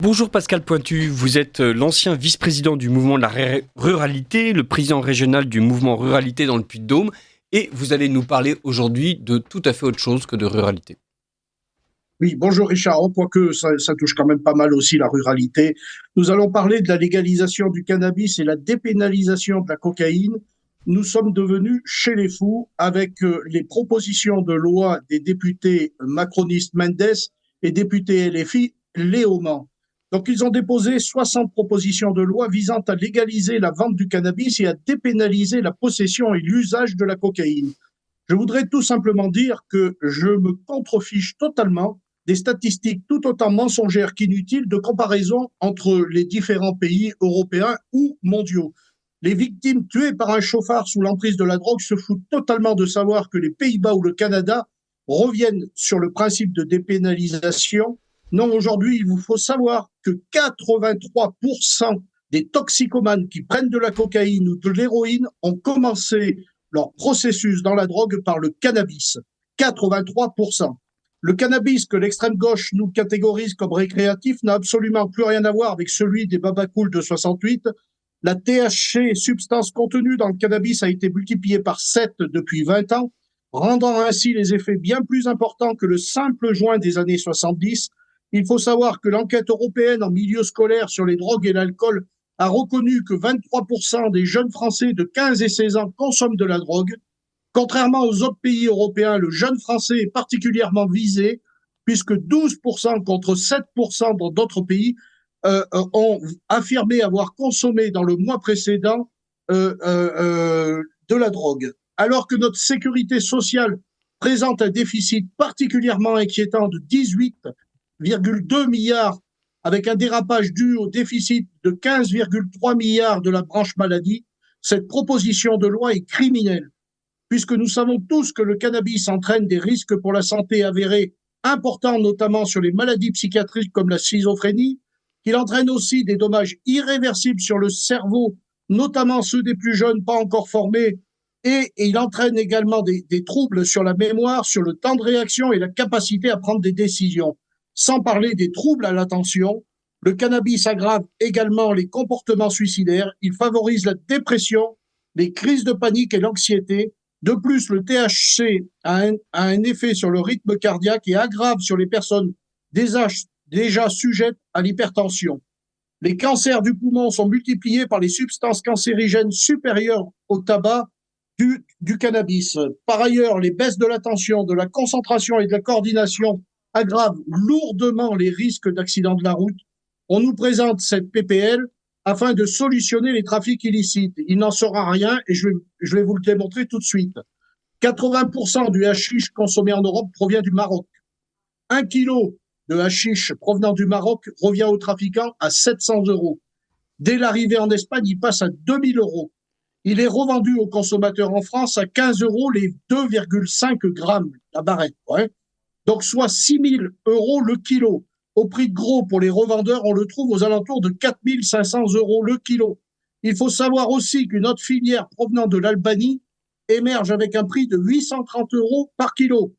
Bonjour Pascal Pointu, vous êtes l'ancien vice-président du mouvement de la ruralité, le président régional du mouvement ruralité dans le Puy-de-Dôme, et vous allez nous parler aujourd'hui de tout à fait autre chose que de ruralité. Oui, bonjour Richard, quoique ça touche quand même pas mal aussi la ruralité. Nous allons parler de la légalisation du cannabis et la dépénalisation de la cocaïne. Nous sommes devenus chez les fous avec les propositions de loi des députés macronistes Mendes et députés LFI Léaumont. Donc ils ont déposé 60 propositions de loi visant à légaliser la vente du cannabis et à dépénaliser la possession et l'usage de la cocaïne. Je voudrais tout simplement dire que je me contrefiche totalement des statistiques tout autant mensongères qu'inutiles de comparaison entre les différents pays européens ou mondiaux. Les victimes tuées par un chauffard sous l'emprise de la drogue se foutent totalement de savoir que les Pays-Bas ou le Canada reviennent sur le principe de dépénalisation. Non, aujourd'hui, il vous faut savoir que 83% des toxicomanes qui prennent de la cocaïne ou de l'héroïne ont commencé leur processus dans la drogue par le cannabis. 83%. Le cannabis que l'extrême gauche nous catégorise comme récréatif n'a absolument plus rien à voir avec celui des babacools de 68. La THC, substance contenue dans le cannabis, a été multipliée par 7 depuis 20 ans, rendant ainsi les effets bien plus importants que le simple joint des années 70. Il faut savoir que l'enquête européenne en milieu scolaire sur les drogues et l'alcool a reconnu que 23% des jeunes Français de 15 et 16 ans consomment de la drogue. Contrairement aux autres pays européens, le jeune Français est particulièrement visé, puisque 12% contre 7% dans d'autres pays ont affirmé avoir consommé dans le mois précédent de la drogue. Alors que notre sécurité sociale présente un déficit particulièrement inquiétant de 18,2 milliards, avec un dérapage dû au déficit de 15,3 milliards de la branche maladie, cette proposition de loi est criminelle, puisque nous savons tous que le cannabis entraîne des risques pour la santé avérés importants, notamment sur les maladies psychiatriques comme la schizophrénie, qu'il entraîne aussi des dommages irréversibles sur le cerveau, notamment ceux des plus jeunes pas encore formés, et il entraîne également des troubles sur la mémoire, sur le temps de réaction et la capacité à prendre des décisions. Sans parler des troubles à l'attention, le cannabis aggrave également les comportements suicidaires, il favorise la dépression, les crises de panique et l'anxiété. De plus, le THC a un effet sur le rythme cardiaque et aggrave sur les personnes déjà sujettes à l'hypertension. Les cancers du poumon sont multipliés par les substances cancérigènes supérieures au tabac du cannabis. Par ailleurs, les baisses de l'attention, de la concentration et de la coordination aggravent lourdement les risques d'accidents de la route. On nous présente cette PPL afin de solutionner les trafics illicites. Il n'en sera rien et je vais vous le démontrer tout de suite. 80% du hashish consommé en Europe provient du Maroc. 1 kilo de hashish provenant du Maroc revient aux trafiquants à 700 euros. Dès l'arrivée en Espagne, il passe à 2000 euros. Il est revendu aux consommateurs en France à 15 euros les 2,5 grammes, la barrette. Ouais. Donc, soit 6 000 euros le kilo. Au prix de gros pour les revendeurs, on le trouve aux alentours de 4 500 euros le kilo. Il faut savoir aussi qu'une autre filière provenant de l'Albanie émerge avec un prix de 830 euros par kilo.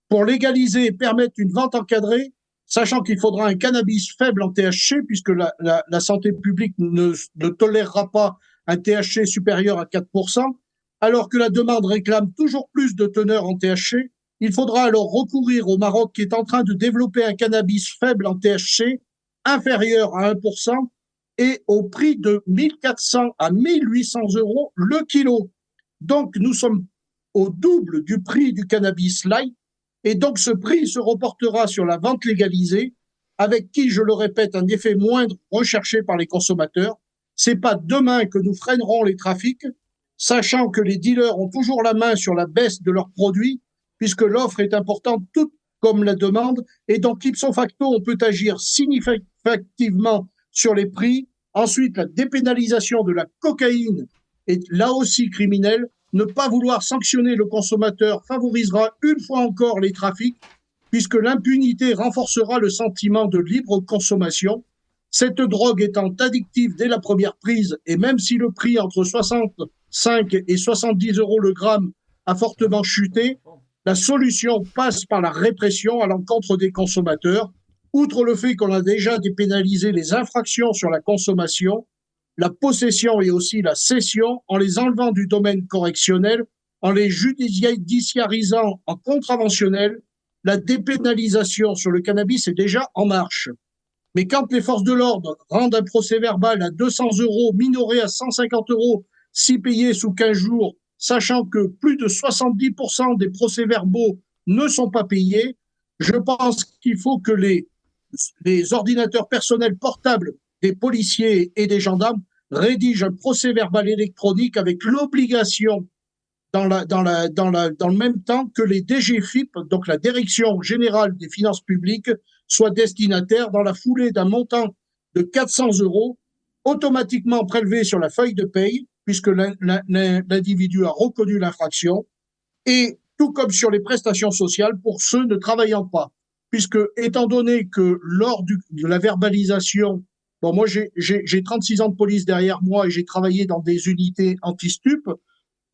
Pour légaliser et permettre une vente encadrée, sachant qu'il faudra un cannabis faible en THC, puisque la santé publique ne tolérera pas un THC supérieur à 4%, alors que la demande réclame toujours plus de teneur en THC, il faudra alors recourir au Maroc qui est en train de développer un cannabis faible en THC, inférieur à 1%, et au prix de 1400 à 1800 euros le kilo. Donc, nous sommes au double du prix du cannabis light, et donc ce prix se reportera sur la vente légalisée, avec qui, je le répète, un effet moindre recherché par les consommateurs. C'est pas demain que nous freinerons les trafics, sachant que les dealers ont toujours la main sur la baisse de leurs produits, puisque l'offre est importante, tout comme la demande, et donc ipso facto, on peut agir significativement sur les prix. Ensuite, la dépénalisation de la cocaïne est là aussi criminelle. Ne pas vouloir sanctionner le consommateur favorisera une fois encore les trafics, puisque l'impunité renforcera le sentiment de libre consommation. Cette drogue étant addictive dès la première prise, et même si le prix entre 65 et 70 euros le gramme a fortement chuté, la solution passe par la répression à l'encontre des consommateurs. Outre le fait qu'on a déjà dépénalisé les infractions sur la consommation, la possession et aussi la cession, en les enlevant du domaine correctionnel, en les judiciarisant en contraventionnel, la dépénalisation sur le cannabis est déjà en marche. Mais quand les forces de l'ordre rendent un procès-verbal à 200 euros, minoré à 150 euros, si payé sous 15 jours, sachant que plus de 70% des procès-verbaux ne sont pas payés, je pense qu'il faut que les ordinateurs personnels portables des policiers et des gendarmes rédigent un procès-verbal électronique avec l'obligation dans le même temps que les DGFiP, donc la Direction générale des finances publiques, soient destinataires dans la foulée d'un montant de 400 euros automatiquement prélevé sur la feuille de paye, puisque l'individu a reconnu l'infraction, et tout comme sur les prestations sociales pour ceux ne travaillant pas. Puisque, étant donné que lors de la verbalisation, bon, moi j'ai 36 ans de police derrière moi et j'ai travaillé dans des unités anti-stup,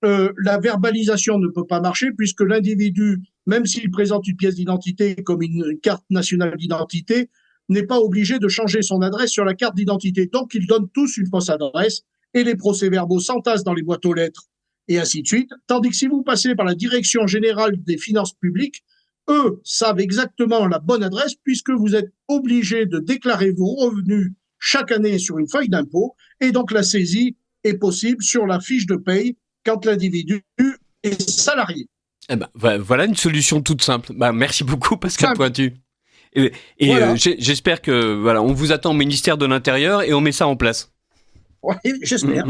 la verbalisation ne peut pas marcher puisque l'individu, même s'il présente une pièce d'identité comme une carte nationale d'identité, n'est pas obligé de changer son adresse sur la carte d'identité. Donc, ils donnent tous une fausse adresse et les procès-verbaux s'entassent dans les boîtes aux lettres et ainsi de suite. Tandis que si vous passez par la Direction générale des finances publiques, eux savent exactement la bonne adresse puisque vous êtes obligé de déclarer vos revenus chaque année sur une feuille d'impôt et donc la saisie est possible sur la fiche de paye quand l'individu est salarié. Eh ben, voilà une solution toute simple. Merci beaucoup, Pascal Pointu. Et voilà. J'espère que on vous attend au ministère de l'Intérieur et on met ça en place. Oui, j'espère.